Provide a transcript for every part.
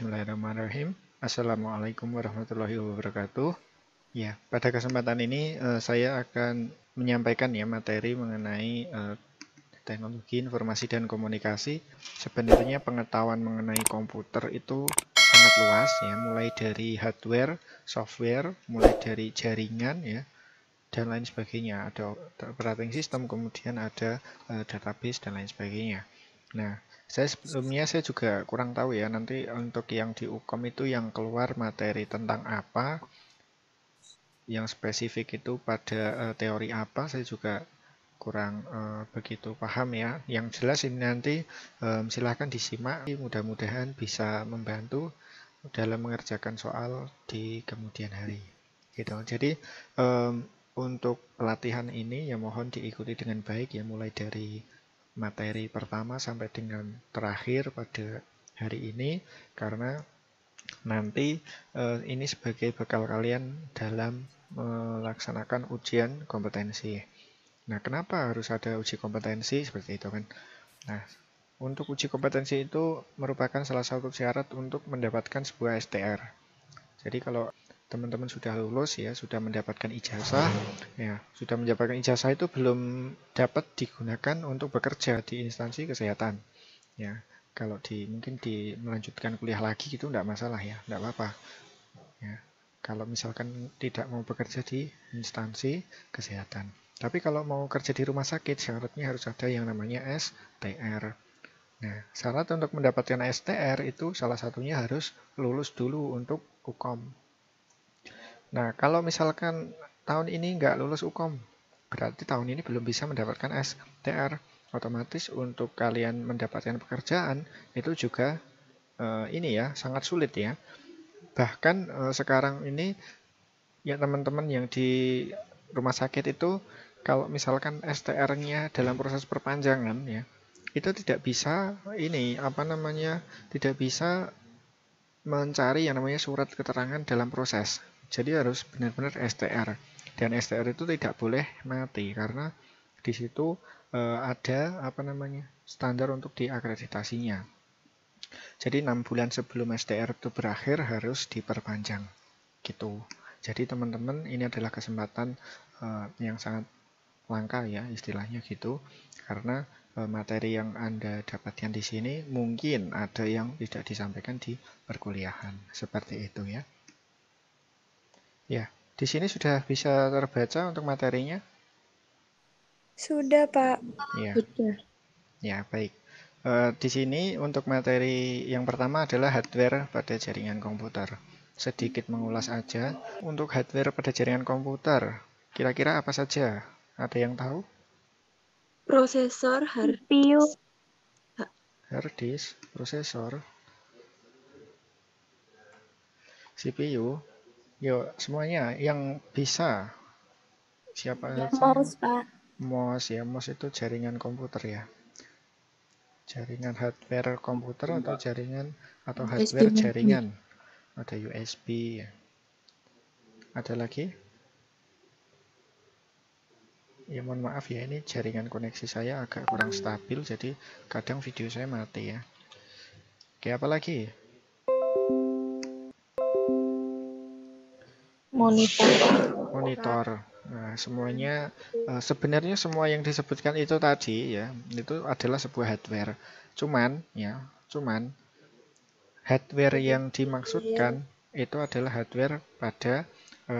Bismillahirrahmanirrahim. Assalamualaikum warahmatullahi wabarakatuh. Ya, pada kesempatan ini saya akan menyampaikan ya materi mengenai teknologi informasi dan komunikasi. Sebenarnya pengetahuan mengenai komputer itu sangat luas ya, mulai dari hardware, software, mulai dari jaringan ya, dan lain sebagainya. Ada operating system, kemudian ada database dan lain sebagainya. Nah, sebelumnya saya juga kurang tahu ya, nanti untuk yang di UKOM itu yang keluar materi tentang apa, yang spesifik itu pada teori apa, saya juga kurang begitu paham ya. Yang jelas ini nanti silahkan disimak, mudah-mudahan bisa membantu dalam mengerjakan soal di kemudian hari. Gitu. Jadi untuk pelatihan ini ya mohon diikuti dengan baik ya, mulai dari materi pertama sampai dengan terakhir pada hari ini, karena nanti ini sebagai bekal kalian dalam melaksanakan ujian kompetensi. Nah, kenapa harus ada uji kompetensi seperti itu kan? Nah, untuk uji kompetensi itu merupakan salah satu syarat untuk mendapatkan sebuah STR. Jadi kalau teman-teman sudah lulus ya, sudah mendapatkan ijazah, ya sudah mendapatkan ijazah itu belum dapat digunakan untuk bekerja di instansi kesehatan. Ya, kalau mungkin melanjutkan kuliah lagi gitu enggak masalah ya, enggak apa-apa. Ya, kalau misalkan tidak mau bekerja di instansi kesehatan. Tapi kalau mau kerja di rumah sakit, syaratnya harus ada yang namanya STR. Nah, syarat untuk mendapatkan STR itu salah satunya harus lulus dulu untuk UKOM. Nah, kalau misalkan tahun ini nggak lulus UKOM, berarti tahun ini belum bisa mendapatkan STR. Otomatis untuk kalian mendapatkan pekerjaan itu juga ini ya sangat sulit ya. Bahkan sekarang ini ya teman-teman yang di rumah sakit itu kalau misalkan STR-nya dalam proses perpanjangan ya, itu tidak bisa tidak bisa mencari yang namanya surat keterangan dalam proses. Jadi harus benar-benar STR. Dan STR itu tidak boleh mati karena di situ ada standar untuk diakreditasinya. Jadi 6 bulan sebelum STR itu berakhir harus diperpanjang. Gitu. Jadi teman-teman ini adalah kesempatan yang sangat langka ya istilahnya gitu. Karena materi yang Anda dapatkan di sini mungkin ada yang tidak disampaikan di perkuliahan. Seperti itu ya. Ya, di sini sudah bisa terbaca untuk materinya? Sudah, Pak. Ya. Sudah. Ya, baik. Di sini untuk materi yang pertama adalah hardware pada jaringan komputer. Sedikit mengulas aja. Untuk hardware pada jaringan komputer, kira-kira apa saja? Ada yang tahu? Prosesor, hard disk, Hard disk, prosesor, CPU. Yuk, semuanya yang bisa. Siapa saja? mouse, Pak. MOS ya, MOS itu jaringan komputer ya. Jaringan hardware komputer atau jaringan atau hardware jaringan. Ada USB ya. Ada lagi? Ya mohon maaf ya, ini jaringan koneksi saya agak kurang stabil, jadi kadang video saya mati ya. Oke, apa lagi? Monitor. Nah, semuanya sebenarnya semua yang disebutkan itu tadi ya, itu adalah sebuah hardware. Cuman hardware yang dimaksudkan itu adalah hardware pada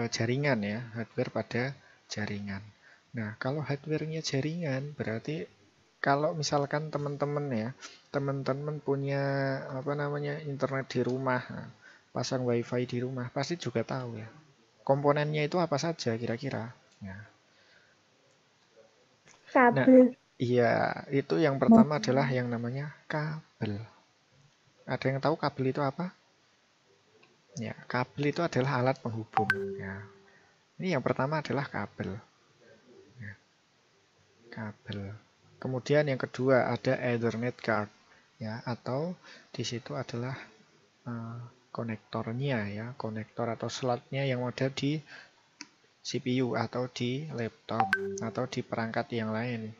jaringan ya, hardware pada jaringan. Nah, kalau hardware-nya jaringan berarti kalau misalkan teman-teman punya internet di rumah, pasang wifi di rumah, pasti juga tahu ya. Komponennya itu apa saja kira-kira? Nah, Kabel. iya, itu yang pertama adalah yang namanya kabel. Ada yang tahu kabel itu apa? Ya, kabel itu adalah alat penghubung. Ya. Ini yang pertama adalah kabel. Ya, kabel. Kemudian yang kedua ada Ethernet card, ya, atau di situ adalah konektornya ya, konektor atau slotnya yang ada di CPU atau di laptop atau di perangkat yang lain.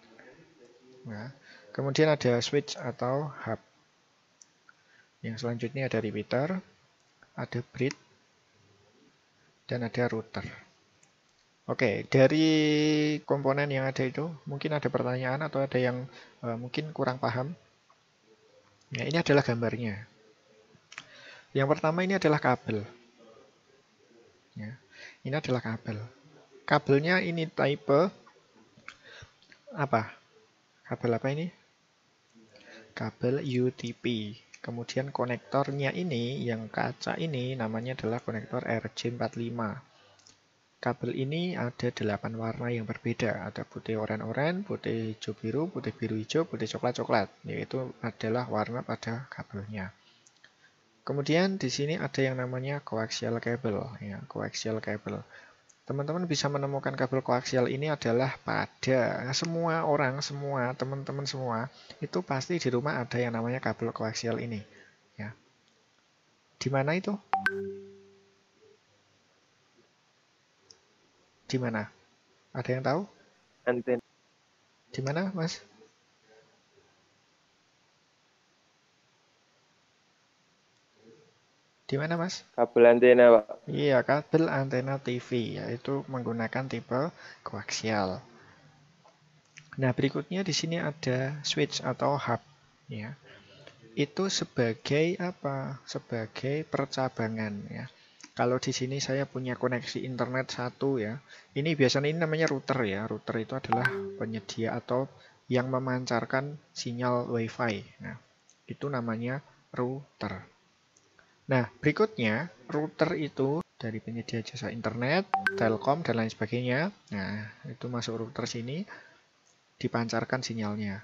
Nah, kemudian ada switch atau hub. Yang selanjutnya ada repeater, ada bridge, dan ada router. Oke, dari komponen yang ada itu, mungkin ada pertanyaan atau ada yang mungkin kurang paham. Nah, ini adalah gambarnya. Yang pertama ini adalah kabel. Ya, ini adalah kabel. Kabelnya ini tipe apa? Kabel apa ini? Kabel UTP. Kemudian konektornya ini, yang kaca ini, namanya adalah konektor RJ45. Kabel ini ada 8 warna yang berbeda. Ada putih oranye-oranye, putih hijau biru, putih biru hijau, putih coklat-coklat. Yaitu adalah warna pada kabelnya. Kemudian di sini ada yang namanya coaxial cable. Ya, coaxial cable. Teman-teman bisa menemukan kabel koaksial ini adalah pada semua orang, semua teman-teman semua, itu pasti di rumah ada yang namanya kabel koaksial ini. Ya. Di mana itu? Di mana? Ada yang tahu? Antena. Di mana, Mas? Di mana, Mas? Kabel antena, Pak. Iya, kabel antena TV, yaitu menggunakan tipe koaksial. Nah, berikutnya di sini ada switch atau hub, ya. Itu sebagai apa? Sebagai percabangan, ya. Kalau di sini saya punya koneksi internet satu, ya. Ini biasanya ini namanya router, ya. Router itu adalah penyedia atau yang memancarkan sinyal WiFi. Nah, itu namanya router. Nah, berikutnya router itu dari penyedia jasa internet, Telkom dan lain sebagainya. Nah, itu masuk router sini, dipancarkan sinyalnya.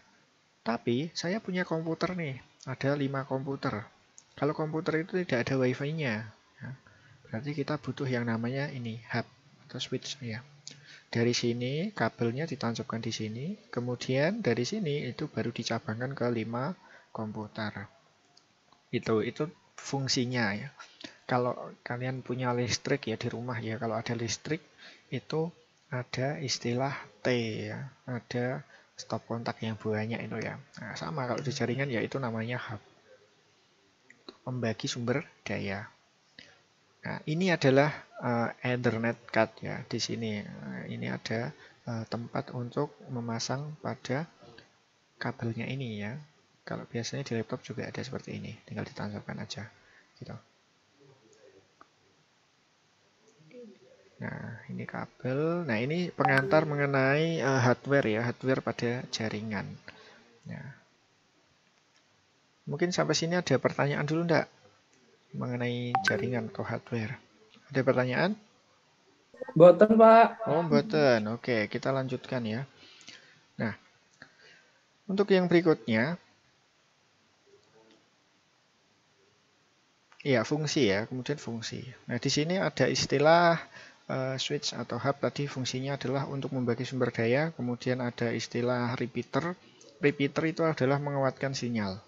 Tapi saya punya komputer nih, ada 5 komputer. Kalau komputer itu tidak ada wifi-nya, ya, berarti kita butuh yang namanya ini hub atau switch, ya. Dari sini kabelnya ditancapkan di sini, kemudian dari sini itu baru dicabangkan ke 5 komputer. Itu fungsinya, ya. Kalau kalian punya listrik ya di rumah, ya, kalau ada listrik itu ada istilah T, ya, ada stop kontak yang banyak itu, ya. Nah, sama kalau di jaringan ya itu namanya hub, membagi sumber daya. Nah, ini adalah Ethernet card, ya. Di sini ini ada tempat untuk memasang pada kabelnya ini, ya. Kalau biasanya di laptop juga ada seperti ini, tinggal ditancapkan aja gitu. Nah, ini kabel. Nah, ini pengantar mengenai hardware, ya, hardware pada jaringan. Nah, mungkin sampai sini ada pertanyaan dulu enggak mengenai jaringan atau hardware? Ada pertanyaan? Boten, Pak. Oh, mboten. Oke, kita lanjutkan, ya. Nah, untuk yang berikutnya, ya, fungsi, ya, kemudian fungsi. Nah, di sini ada istilah switch atau hub, tadi fungsinya adalah untuk membagi sumber daya, kemudian ada istilah repeater. Repeater itu adalah menguatkan sinyal.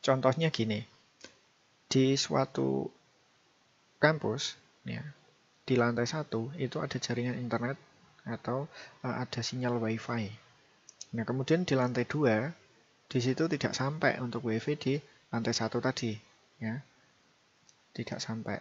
Contohnya gini, di suatu kampus, ya, di lantai 1 itu ada jaringan internet atau ada sinyal WiFi. Nah, kemudian di lantai 2, di situ tidak sampai untuk WiFi di lantai 1 tadi, ya, tidak sampai.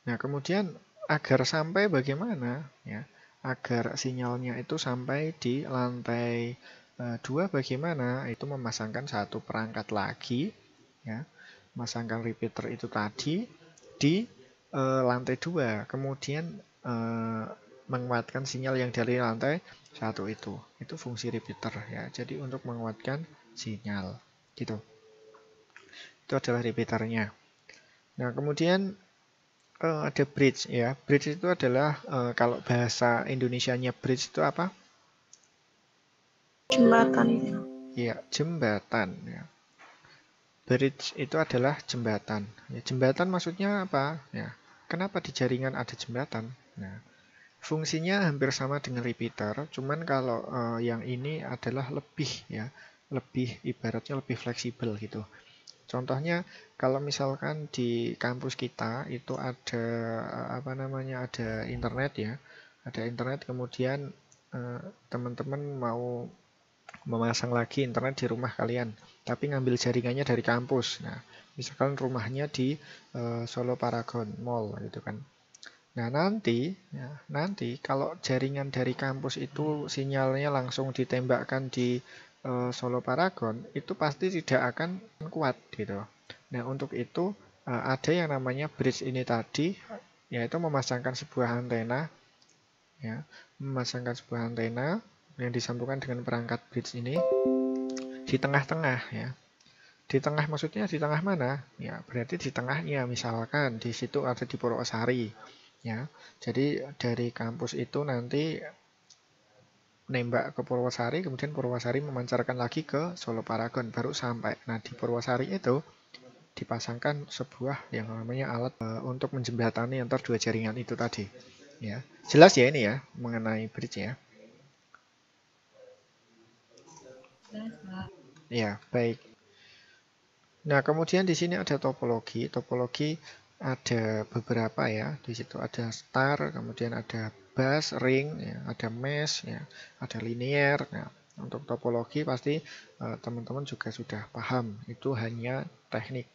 Nah, kemudian agar sampai bagaimana, ya, agar sinyalnya itu sampai di lantai 2 bagaimana? Itu memasangkan satu perangkat lagi, ya, memasangkan repeater itu tadi di lantai 2, kemudian menguatkan sinyal yang dari lantai 1 itu. Itu fungsi repeater, ya. Jadi untuk menguatkan sinyal, gitu. Itu adalah repeaternya. Nah, kemudian ada bridge, ya. Bridge itu adalah kalau bahasa Indonesianya bridge itu apa? Jembatan. Ya, jembatan, ya. Bridge itu adalah jembatan. Ya, jembatan maksudnya apa? Ya, kenapa di jaringan ada jembatan? Nah, fungsinya hampir sama dengan repeater, cuman kalau yang ini adalah lebih, ya, lebih ibaratnya lebih fleksibel gitu. Contohnya kalau misalkan di kampus kita itu ada apa namanya, ada internet, ya. Ada internet, kemudian teman-teman mau memasang lagi internet di rumah kalian, tapi ngambil jaringannya dari kampus. Nah, misalkan rumahnya di Solo Paragon Mall gitu kan. Nah, nanti kalau jaringan dari kampus itu sinyalnya langsung ditembakkan di Solo Paragon, itu pasti tidak akan kuat gitu. Nah, untuk itu ada yang namanya bridge ini tadi, yaitu memasangkan sebuah antena, ya, memasangkan sebuah antena yang disambungkan dengan perangkat bridge ini di tengah-tengah ya. Di tengah maksudnya di tengah mana? Ya, berarti di tengahnya misalkan di situ ada di Purwosari. Ya. Jadi dari kampus itu nanti nembak ke Purwosari, kemudian Purwosari memancarkan lagi ke Solo Paragon baru sampai. Nah, di Purwosari itu dipasangkan sebuah yang namanya alat untuk menjembatani antar dua jaringan itu tadi. Ya. Jelas ya ini ya mengenai bridge ya. Ya, baik. Nah, kemudian di sini ada topologi. Topologi ada beberapa ya. Di situ ada star, kemudian ada bus, ring, ya, ada mesh, ya, ada linear. Nah, untuk topologi pasti teman-teman juga sudah paham. Itu hanya teknik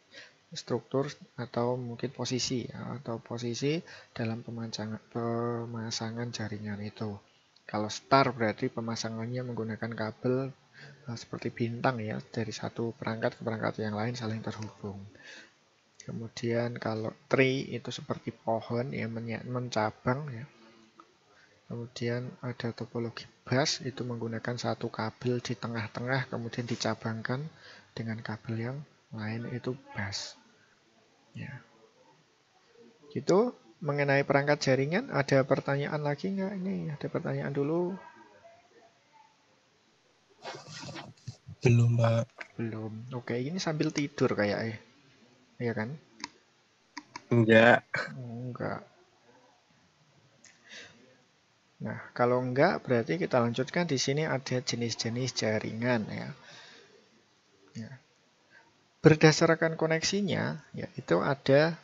struktur atau mungkin posisi ya, atau posisi dalam pemasangan jaringan itu. Kalau star berarti pemasangannya menggunakan kabel seperti bintang ya, dari satu perangkat ke perangkat yang lain saling terhubung. Kemudian kalau tree itu seperti pohon yang mencabang ya. Kemudian ada topologi bus itu menggunakan satu kabel di tengah-tengah kemudian dicabangkan dengan kabel yang lain, itu bus. Ya. Gitu mengenai perangkat jaringan, ada pertanyaan lagi nggak? Ini ada pertanyaan dulu. Belum, Pak. Belum. Oke, ini sambil tidur kayaknya. Iya kan? Enggak. Enggak. Nah, kalau enggak berarti kita lanjutkan. Di sini ada jenis-jenis jaringan ya. Ya. Berdasarkan koneksinya, yaitu ada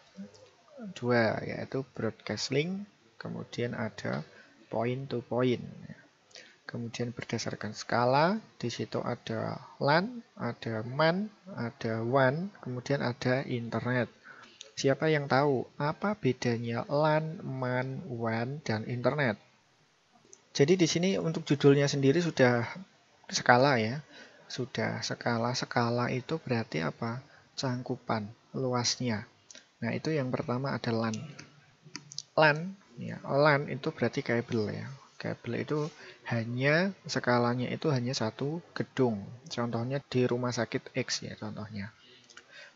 dua, yaitu broadcast link, kemudian ada point to point. Kemudian berdasarkan skala, di situ ada LAN, ada MAN, ada WAN, kemudian ada internet. Siapa yang tahu apa bedanya LAN, MAN, WAN, dan internet? Jadi di sini untuk judulnya sendiri sudah skala ya. Sudah skala. Skala itu berarti apa? Cangkupan, luasnya. Nah, itu yang pertama ada LAN. LAN, ya, LAN itu berarti kabel ya. Kabel itu hanya skalanya itu hanya satu gedung. Contohnya di rumah sakit X ya contohnya.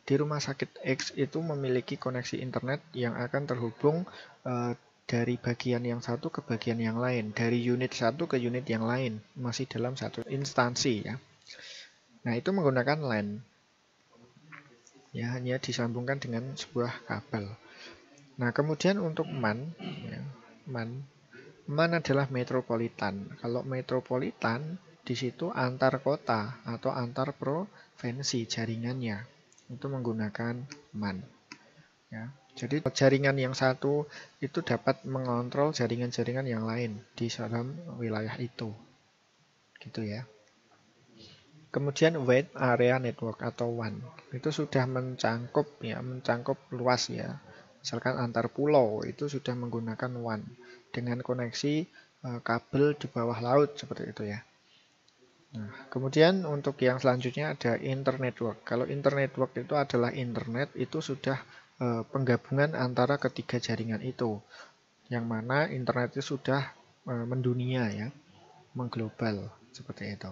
Di rumah sakit X itu memiliki koneksi internet yang akan terhubung dari bagian yang satu ke bagian yang lain, dari unit satu ke unit yang lain, masih dalam satu instansi ya. Nah, itu menggunakan LAN. Ya, hanya disambungkan dengan sebuah kabel. Nah, kemudian untuk MAN, ya, MAN adalah metropolitan. Kalau metropolitan di situ antar kota atau antar provinsi jaringannya itu menggunakan MAN. Ya. Jadi jaringan yang satu itu dapat mengontrol jaringan-jaringan yang lain di dalam wilayah itu. Gitu ya. Kemudian wide area network atau WAN itu sudah mencangkup luas ya. Misalkan antar pulau itu sudah menggunakan WAN dengan koneksi kabel di bawah laut seperti itu ya. Nah, kemudian untuk yang selanjutnya ada internetwork. Kalau internetwork itu adalah internet itu sudah penggabungan antara ketiga jaringan itu. Yang mana internet itu sudah mendunia ya, mengglobal seperti itu.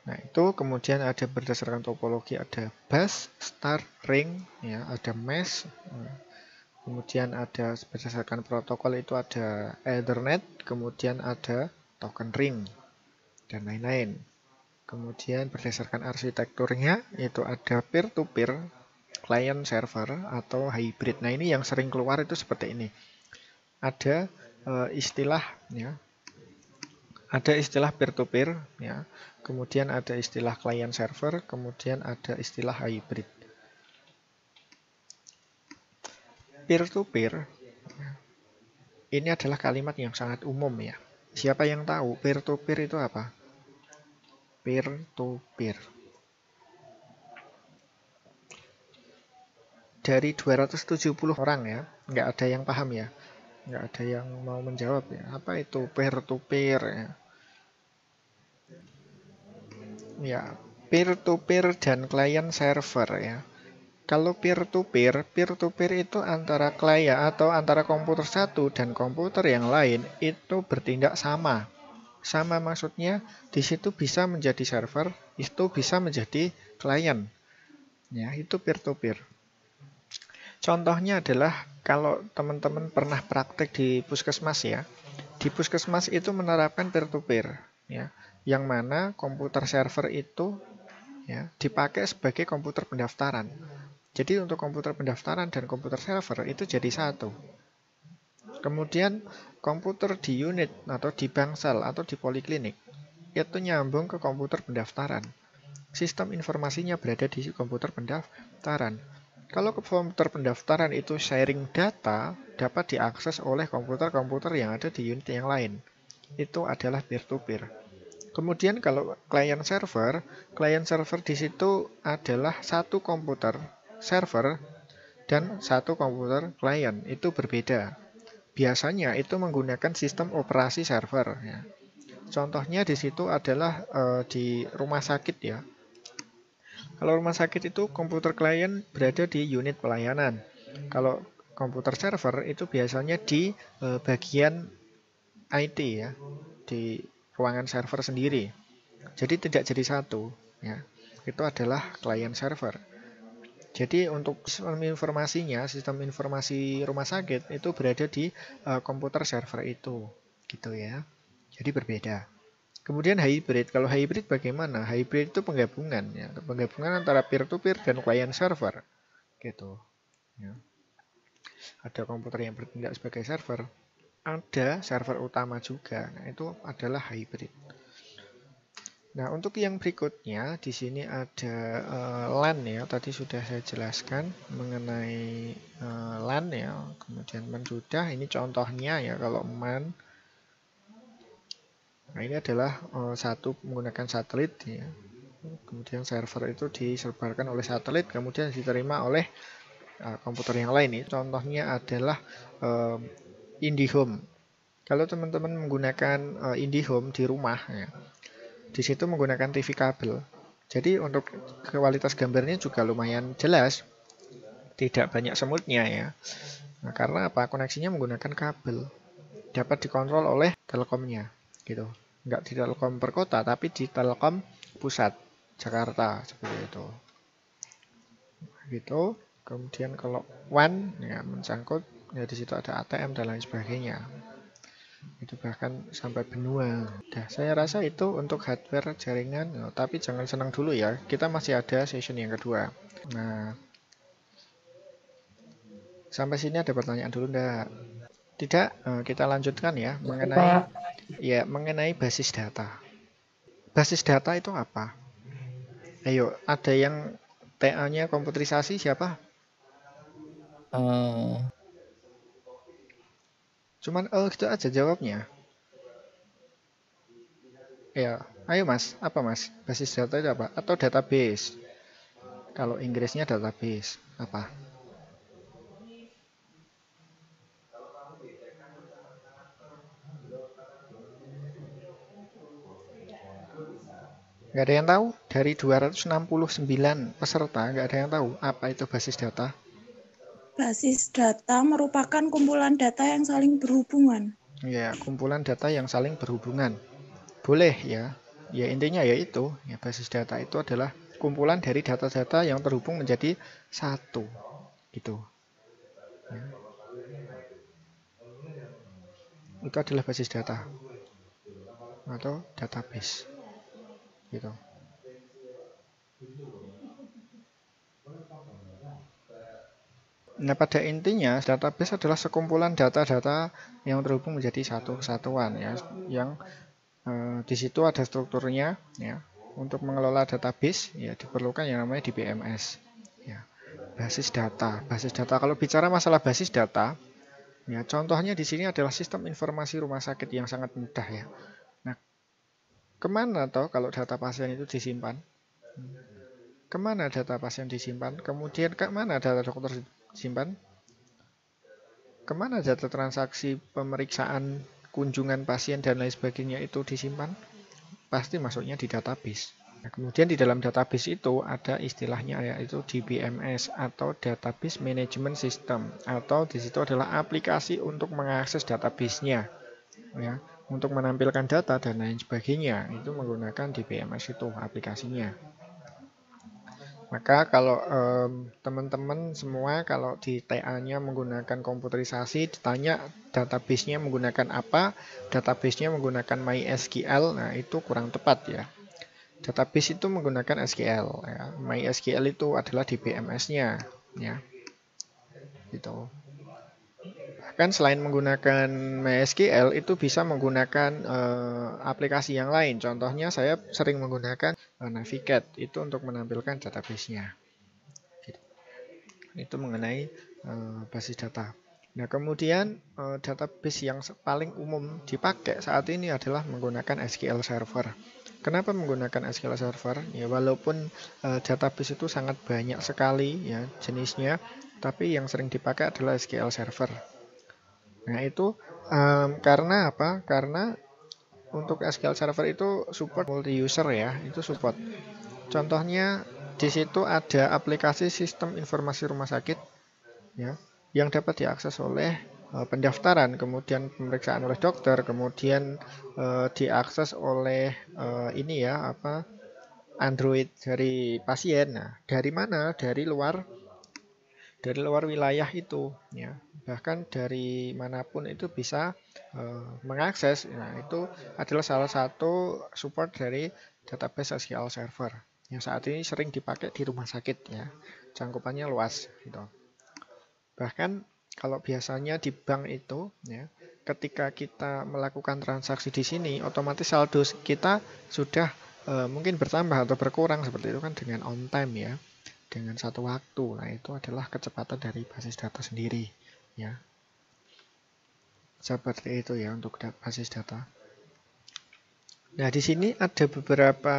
Nah, itu kemudian ada berdasarkan topologi ada bus, star, ring, ya, ada mesh. Kemudian ada berdasarkan protokol itu ada Ethernet, kemudian ada token ring dan lain-lain. Kemudian berdasarkan arsitekturnya itu ada peer-to-peer, client server atau hybrid. Nah, ini yang sering keluar itu seperti ini. Ada istilah ya. Ada istilah peer-to-peer, ya. Kemudian ada istilah client server, kemudian ada istilah hybrid. Peer-to-peer, ini adalah kalimat yang sangat umum ya. Siapa yang tahu peer-to-peer itu apa? Peer-to-peer. Dari 270 orang ya, nggak ada yang paham ya. Nggak ada yang mau menjawab ya. Apa itu peer-to-peer ya? Ya, peer-to-peer dan client server ya. Kalau peer-to-peer, peer-to-peer itu antara klien atau antara komputer satu dan komputer yang lain itu bertindak sama. Sama maksudnya di situ bisa menjadi server, itu bisa menjadi klien. Ya, itu peer-to-peer. Contohnya adalah kalau teman-teman pernah praktek di puskesmas ya. Di puskesmas itu menerapkan peer-to-peer ya, yang mana komputer server itu ya dipakai sebagai komputer pendaftaran. Jadi untuk komputer pendaftaran dan komputer server itu jadi satu. Kemudian komputer di unit atau di bangsal atau di poliklinik itu nyambung ke komputer pendaftaran. Sistem informasinya berada di komputer pendaftaran. Kalau komputer pendaftaran itu sharing data dapat diakses oleh komputer-komputer yang ada di unit yang lain. Itu adalah peer-to-peer. Kemudian kalau client server di situ adalah satu komputer server dan satu komputer client. Itu berbeda. Biasanya itu menggunakan sistem operasi server. Ya. Contohnya di situ adalah di rumah sakit ya. Kalau rumah sakit itu komputer klien berada di unit pelayanan. Kalau komputer server itu biasanya di bagian IT ya, di ruangan server sendiri. Jadi tidak jadi satu ya. Itu adalah klien server. Jadi untuk sistem informasinya, sistem informasi rumah sakit itu berada di komputer server itu, gitu ya. Jadi berbeda. Kemudian hybrid. Kalau hybrid bagaimana? Hybrid itu penggabungan ya, penggabungan antara peer-to-peer dan client server, gitu. Ya. Ada komputer yang bertindak sebagai server, ada server utama juga. Nah, itu adalah hybrid. Nah, untuk yang berikutnya di sini ada LAN ya. Tadi sudah saya jelaskan mengenai LAN ya. Kemudian MAN sudah. Ini contohnya ya kalau MAN. Nah, ini adalah satu menggunakan satelit ya. Kemudian server itu disebarkan oleh satelit, kemudian diterima oleh komputer yang lain. Ini contohnya adalah IndiHome. Kalau teman-teman menggunakan IndiHome di rumah ya, di situ menggunakan TV kabel. Jadi untuk kualitas gambarnya juga lumayan jelas, tidak banyak semutnya ya. Nah, karena apa? Koneksinya menggunakan kabel, dapat dikontrol oleh Telkomnya, gitu. Nggak di Telkom per kota, tapi di Telkom pusat Jakarta seperti itu. Gitu. Kemudian kalau WAN ya mencangkut ya di situ ada ATM dan lain sebagainya. Itu bahkan sampai benua. Nah, saya rasa itu untuk hardware jaringan, tapi jangan senang dulu ya. Kita masih ada session yang kedua. Nah, sampai sini ada pertanyaan dulu enggak? Tidak, kita lanjutkan ya mengenai basis data. Basis data itu apa? Ayo, ada yang TA-nya komputerisasi siapa? Cuman gitu aja jawabnya. Ya, ayo Mas, apa Mas? Basis data itu apa? Atau database? Kalau Inggrisnya database, apa? Nggak ada yang tahu? Dari 269 peserta, nggak ada yang tahu apa itu basis data? Basis data merupakan kumpulan data yang saling berhubungan. Ya, kumpulan data yang saling berhubungan. Boleh ya. Ya intinya yaitu, ya basis data itu adalah kumpulan dari data-data yang terhubung menjadi satu. Gitu. Ya. Itu adalah basis data. Atau database. Gitu. Nah, pada intinya database adalah sekumpulan data-data yang terhubung menjadi satu kesatuan ya, yang di situ ada strukturnya ya. Untuk mengelola database ya diperlukan yang namanya DBMS. Ya. Basis data. Basis data. Kalau bicara masalah basis data, Ya, contohnya di sini adalah sistem informasi rumah sakit yang sangat mudah ya. Nah, kemana toh kalau data pasien itu disimpan? Kemana data pasien disimpan? Kemudian kemana data dokter disimpan? Kemana data transaksi pemeriksaan kunjungan pasien dan lain sebagainya itu disimpan? Pasti masuknya di database. Nah, kemudian di dalam database itu ada istilahnya yaitu DBMS atau Database Management System, atau di situ adalah aplikasi untuk mengakses database-nya ya, untuk menampilkan data dan lain sebagainya. Itu menggunakan DBMS itu aplikasinya. Maka kalau teman-teman semua kalau di TA-nya menggunakan komputerisasi, ditanya database-nya menggunakan apa, database-nya menggunakan MySQL, nah itu kurang tepat ya. Database itu menggunakan SQL ya. MySQL itu adalah DBMS-nya ya. Gitu. Bahkan selain menggunakan MySQL itu bisa menggunakan aplikasi yang lain. Contohnya saya sering menggunakan Navigate itu untuk menampilkan database-nya. Gitu. Itu mengenai basis data. Nah, kemudian database yang paling umum dipakai saat ini adalah menggunakan SQL Server. Kenapa menggunakan SQL Server? Ya, walaupun database itu sangat banyak sekali ya jenisnya, tapi yang sering dipakai adalah SQL Server. Nah, itu karena apa? Karena untuk SQL Server itu support multi-user ya, itu support. Contohnya di situ ada aplikasi sistem informasi rumah sakit ya, yang dapat diakses oleh pendaftaran, kemudian pemeriksaan oleh dokter, kemudian diakses oleh ini ya apa Android dari pasien. Nah, dari mana? Dari luar wilayah itu ya. Bahkan dari manapun itu bisa mengakses. Nah, itu adalah salah satu support dari database SQL Server yang saat ini sering dipakai di rumah sakit ya. Cangkupannya luas gitu. Bahkan kalau biasanya di bank itu ya, ketika kita melakukan transaksi di sini, otomatis saldo kita sudah mungkin bertambah atau berkurang seperti itu kan dengan on time ya, dengan satu waktu. Nah, itu adalah kecepatan dari basis data sendiri ya. Seperti itu ya untuk basis data. Nah, di sini ada beberapa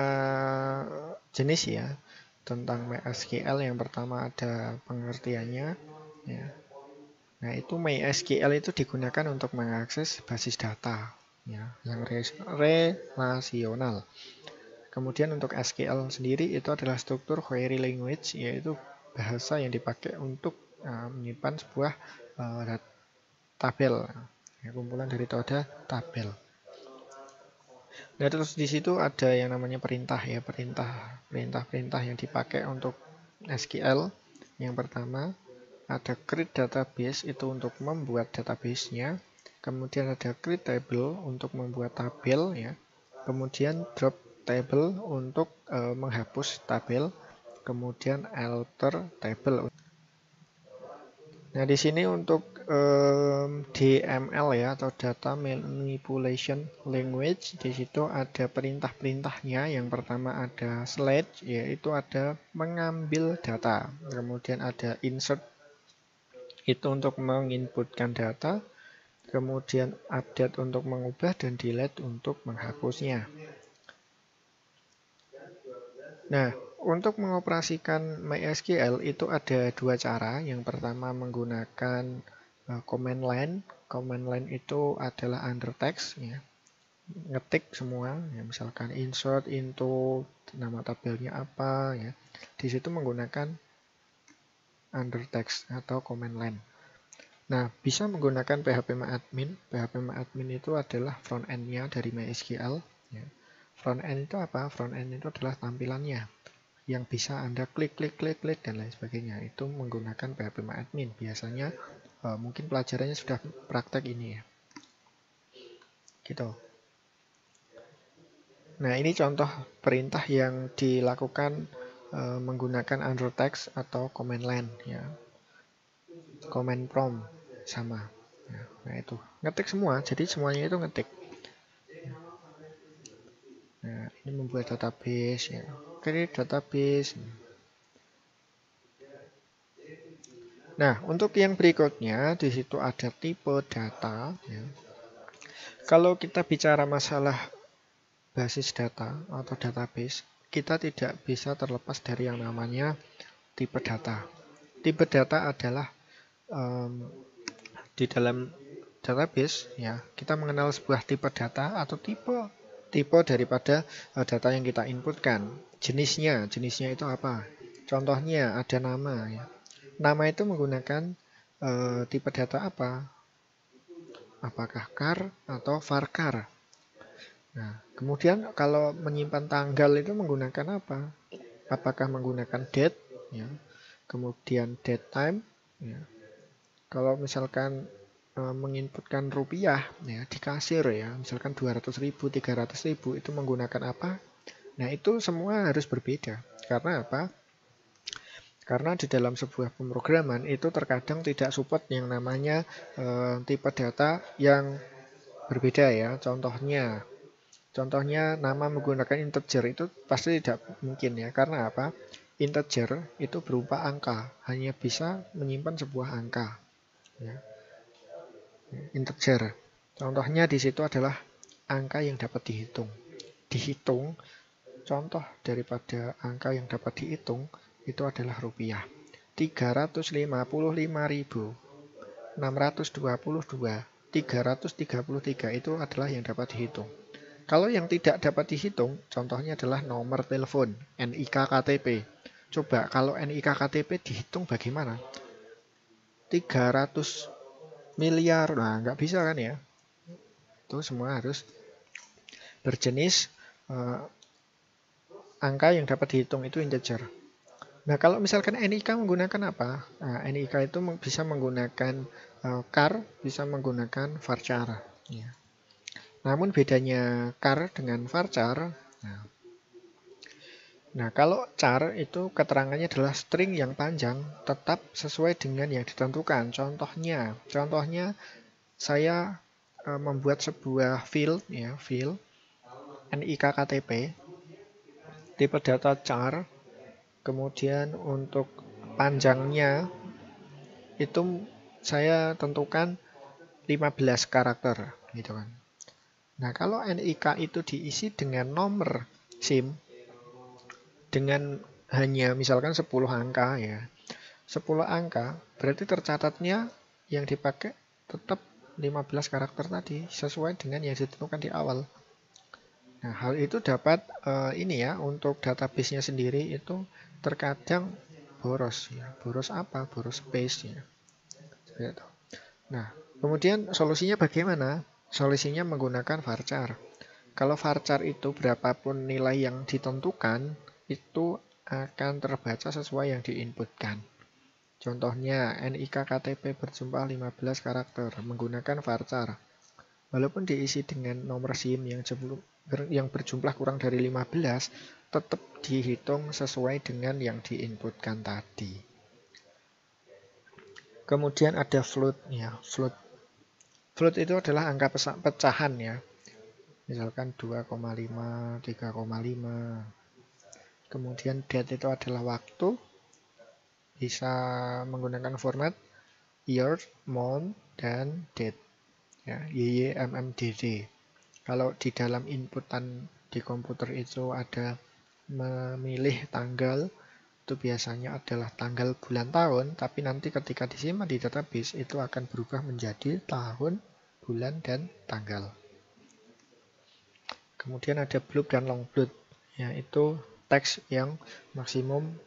jenis ya tentang MySQL. Yang pertama ada pengertiannya ya. Nah, itu MySQL itu digunakan untuk mengakses basis data ya, yang relasional. Kemudian untuk SQL sendiri itu adalah struktur query language, yaitu bahasa yang dipakai untuk menyimpan sebuah tabel, ya, kumpulan dari tabel. Nah, terus di situ ada yang namanya perintah ya, perintah yang dipakai untuk SQL. Yang pertama ada create database itu untuk membuat database-nya, kemudian ada create table untuk membuat tabel ya, kemudian drop table untuk menghapus tabel, kemudian alter table. Nah, di sini untuk DML ya atau data manipulation language, di situ ada perintah-perintahnya. Yang pertama ada select, yaitu ada mengambil data, kemudian ada insert itu untuk menginputkan data, kemudian update untuk mengubah, dan delete untuk menghapusnya. Nah, untuk mengoperasikan MySQL itu ada dua cara. Yang pertama menggunakan command line. Command line itu adalah under text ya. Ngetik semua ya, misalkan insert into nama tabelnya apa ya. Di situ menggunakan under text atau command line. Nah, bisa menggunakan PHP-MyAdmin. PHP-MyAdmin itu adalah front end-nya dari MySQL. Ya. Front end itu apa? Front end itu adalah tampilannya yang bisa Anda klik, dan lain sebagainya. Itu menggunakan PHP-MyAdmin. Biasanya mungkin pelajarannya sudah praktek ini ya. Gitu. Nah, ini contoh perintah yang dilakukan menggunakan under text atau command line ya. Command prompt sama. Ya, nah, itu ngetik semua, jadi semuanya itu ngetik. Nah, ini membuat database ya. Create database. Nah, untuk yang berikutnya di situ ada tipe data. Ya. Kalau kita bicara masalah basis data atau database, kita tidak bisa terlepas dari yang namanya tipe data. Tipe data adalah di dalam database, ya, kita mengenal sebuah tipe data atau tipe daripada data yang kita inputkan. Jenisnya itu apa? Contohnya ada nama. Ya. Nama itu menggunakan tipe data apa? Apakah char atau varchar? Nah, kemudian kalau menyimpan tanggal itu menggunakan apa? Apakah menggunakan date? Ya. Kemudian date time. Ya. Kalau misalkan menginputkan rupiah ya di kasir ya, misalkan 200.000, 300.000 itu menggunakan apa? Nah, itu semua harus berbeda. Karena apa? Karena di dalam sebuah pemrograman itu terkadang tidak support yang namanya tipe data yang berbeda ya. Contohnya nama menggunakan integer itu pasti tidak mungkin ya. Karena apa? Integer itu berupa angka, hanya bisa menyimpan sebuah angka. Ya. Integer. Contohnya di situ adalah angka yang dapat dihitung. Dihitung, contoh daripada angka yang dapat dihitung itu adalah rupiah. 355.622, 333 itu adalah yang dapat dihitung. Kalau yang tidak dapat dihitung, contohnya adalah nomor telepon, NIK KTP. Coba kalau NIK KTP dihitung bagaimana? 300 miliar, nah nggak bisa kan ya? Itu semua harus berjenis angka yang dapat dihitung itu integer. Nah, kalau misalkan NIK menggunakan apa? Nah, NIK itu bisa menggunakan char, bisa menggunakan varchar. Ya. Namun bedanya char dengan varchar, nah kalau char itu keterangannya adalah string yang panjang, tetap sesuai dengan yang ditentukan. Contohnya saya membuat sebuah field, ya, field NIK KTP, tipe data char, kemudian untuk panjangnya itu saya tentukan 15 karakter, gitu kan. Nah, kalau NIK itu diisi dengan nomor SIM dengan hanya misalkan 10 angka ya. 10 angka berarti tercatatnya yang dipakai tetap 15 karakter tadi sesuai dengan yang ditentukan di awal. Nah, hal itu dapat ini ya, untuk database-nya sendiri itu terkadang boros ya. Boros apa? Boros space ya. Seperti itu. Nah, kemudian solusinya bagaimana? Solusinya menggunakan varchar. Kalau varchar itu berapapun nilai yang ditentukan itu akan terbaca sesuai yang diinputkan. Contohnya NIK KTP berjumlah 15 karakter menggunakan varchar. Walaupun diisi dengan nomor SIM yang berjumlah kurang dari 15, tetap dihitung sesuai dengan yang diinputkan tadi. Kemudian ada float ya, float. Float itu adalah angka pecahan ya. Misalkan 2,5, 3,5. Kemudian date itu adalah waktu. Bisa menggunakan format year, month, dan date. Ya, YYMMDD. Kalau di dalam inputan di komputer itu ada memilih tanggal, itu biasanya adalah tanggal bulan tahun, tapi nanti ketika disimpan di database itu akan berubah menjadi tahun, bulan, dan tanggal. Kemudian ada blob dan long blob, yaitu teks yang maksimum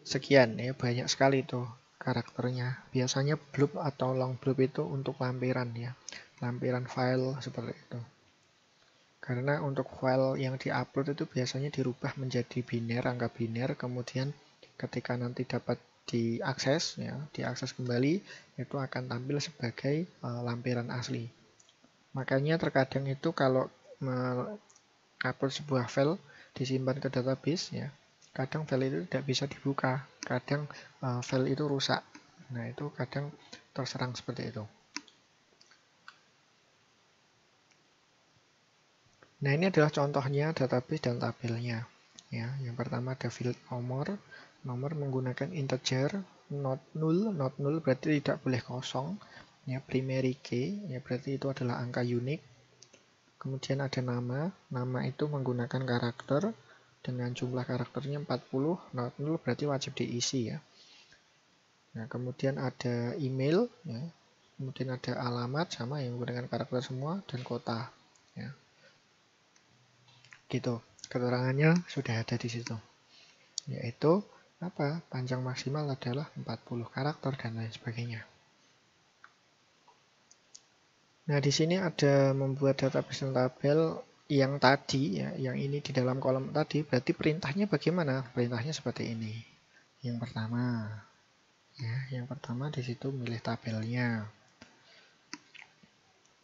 sekian ya, banyak sekali tuh karakternya. Biasanya blob atau long blob itu untuk lampiran ya, lampiran file seperti itu. Karena untuk file yang diupload itu biasanya dirubah menjadi biner, angka biner, kemudian ketika nanti dapat diakses ya, diakses kembali itu akan tampil sebagai lampiran asli. Makanya terkadang itu kalau upload sebuah file disimpan ke database ya, kadang file itu tidak bisa dibuka, kadang file itu rusak. Nah, itu kadang terserang seperti itu. Nah, ini adalah contohnya database dan tabelnya. Ya, yang pertama ada field nomor, Nomor menggunakan integer, not null berarti tidak boleh kosong. Ya, primary key, ya berarti itu adalah angka unik. Kemudian ada nama itu menggunakan karakter dengan jumlah karakternya 40, not null berarti wajib diisi ya. Nah, kemudian ada email, ya. Kemudian ada alamat sama yang menggunakan karakter semua dan kota, ya. Gitu. Keterangannya sudah ada di situ. Yaitu apa? Panjang maksimal adalah 40 karakter dan lain sebagainya. Nah, di sini ada membuat database dan tabel yang tadi ya, yang ini di dalam kolom tadi, berarti perintahnya bagaimana? Perintahnya seperti ini. Yang pertama, ya, yang pertama di situ milih tabelnya.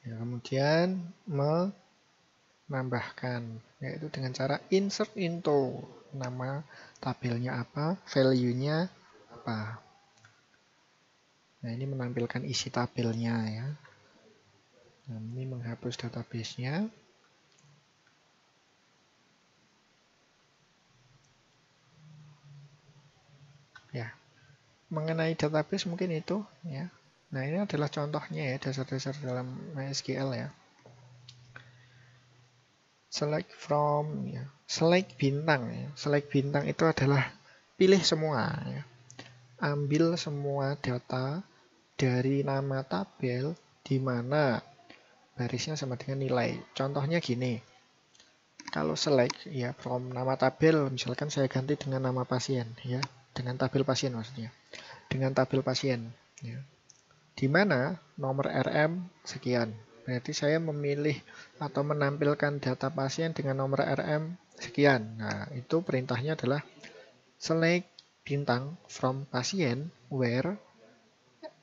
Ya, kemudian menambahkan, yaitu dengan cara insert into, nama tabelnya apa, value-nya apa. Nah, ini menampilkan isi tabelnya ya. Nah, ini menghapus database-nya. Ya, mengenai database mungkin itu ya. Nah, ini adalah contohnya ya, dasar-dasar dalam MySQL ya. Select from, ya. Select bintang ya. Select bintang itu adalah pilih semua ya. Ambil semua data dari nama tabel di mana barisnya sama dengan nilai. Contohnya gini. Kalau select ya from nama tabel, misalkan saya ganti dengan nama pasien ya, dengan tabel pasien maksudnya. Dengan tabel pasien ya. Di mana nomor RM sekian. Berarti saya memilih atau menampilkan data pasien dengan nomor RM sekian. Nah, itu perintahnya adalah select bintang from pasien where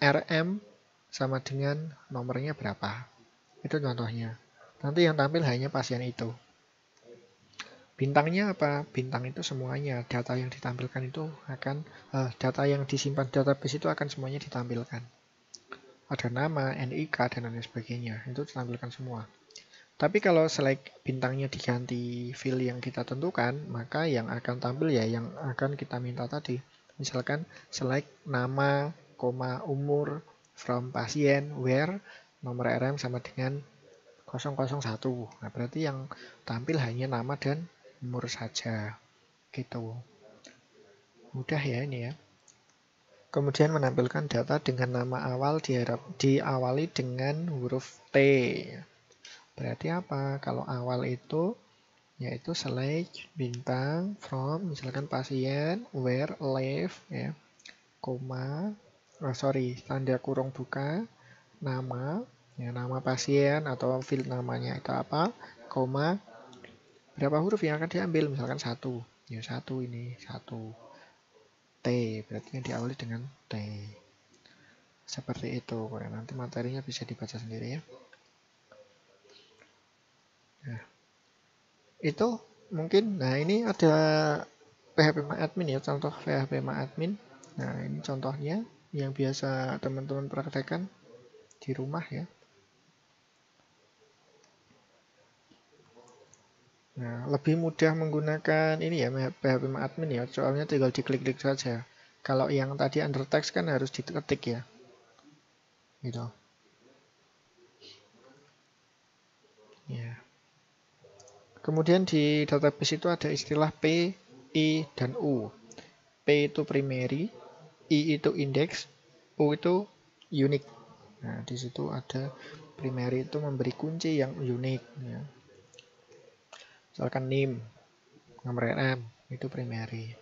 RM sama dengan nomornya berapa. Itu contohnya. Nanti yang tampil hanya pasien itu. Bintangnya apa? Bintang itu semuanya. Data yang ditampilkan itu akan, data yang disimpan database itu akan semuanya ditampilkan. Ada nama, NIK, dan lain sebagainya. Itu ditampilkan semua. Tapi kalau select bintangnya diganti field yang kita tentukan, maka yang akan tampil ya yang akan kita minta tadi. Misalkan select nama, umur, from pasien, where, nomor RM sama dengan 001. Nah, berarti yang tampil hanya nama dan umur saja. Gitu. Mudah ya ini ya. Kemudian menampilkan data dengan nama awal diawali dengan huruf T. Berarti apa? Kalau awal itu yaitu select bintang from misalkan pasien where live ya, tanda kurung buka, nama ya, nama pasien atau field namanya itu apa, koma, berapa huruf yang akan diambil, misalkan 1 ya, 1 ini 1 T, berarti yang diawali dengan T. Seperti itu. Nanti materinya bisa dibaca sendiri ya. Nah, itu mungkin. Nah, ini ada PHPMyAdmin ya, contoh PHPMyAdmin. Nah, ini contohnya yang biasa teman-teman praktekkan di rumah ya. Nah, lebih mudah menggunakan ini ya, PHPMyAdmin ya, soalnya tinggal diklik-klik saja. Kalau yang tadi under text kan harus diketik ya. Gitu. Ya. Kemudian di database itu ada istilah P, I, dan U. P itu primary, I itu index, U itu unique. Nah, di situ ada primary itu memberi kunci yang unik. Ya. Misalkan name, nomor RM, itu primary.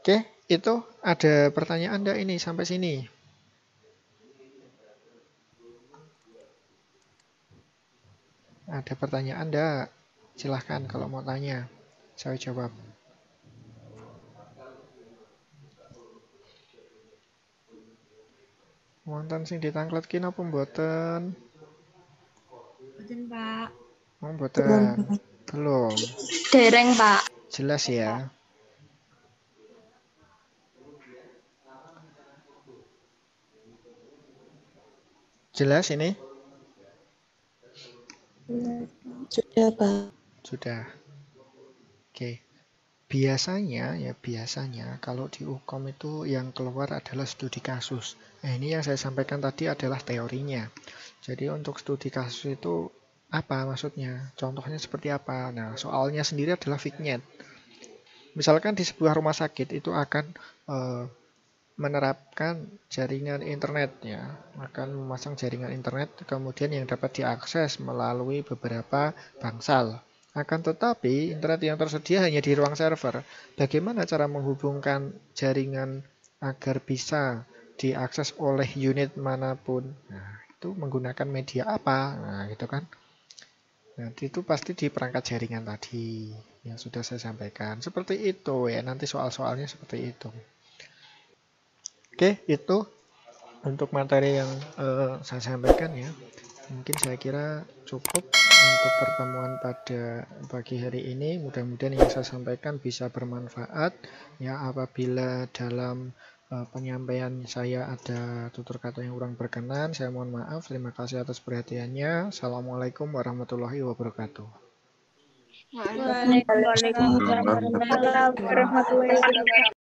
Oke, itu ada pertanyaan enggak ini sampai sini? Ada pertanyaan enggak? Silahkan kalau mau tanya, saya jawab. Wonten sing ditangkletke napa mboten? Mboten, Pak. Oh, mboten. Belum. Dereng, Pak. Jelas ya. Jelas ini? Sudah, Pak. Sudah. Oke. biasanya kalau di Ukom itu yang keluar adalah studi kasus. Nah, ini yang saya sampaikan tadi adalah teorinya. Jadi untuk studi kasus itu apa maksudnya? Contohnya seperti apa? Nah, soalnya sendiri adalah vignette. Misalkan di sebuah rumah sakit itu akan menerapkan jaringan internet ya, akan memasang jaringan internet kemudian yang dapat diakses melalui beberapa bangsal. Akan tetapi internet yang tersedia hanya di ruang server. Bagaimana cara menghubungkan jaringan agar bisa diakses oleh unit manapun? Nah, itu menggunakan media apa? Nah, gitu kan. Nanti itu pasti di perangkat jaringan tadi yang sudah saya sampaikan. Seperti itu ya, nanti soal-soalnya seperti itu. Oke, itu untuk materi yang saya sampaikan ya. Mungkin saya kira cukup untuk pertemuan pada pagi hari ini. Mudah-mudahan yang saya sampaikan bisa bermanfaat. Ya, apabila dalam penyampaian saya ada tutur kata yang kurang berkenan, saya mohon maaf. Terima kasih atas perhatiannya. Assalamualaikum warahmatullahi wabarakatuh. Waalaikumsalam warahmatullahi wabarakatuh.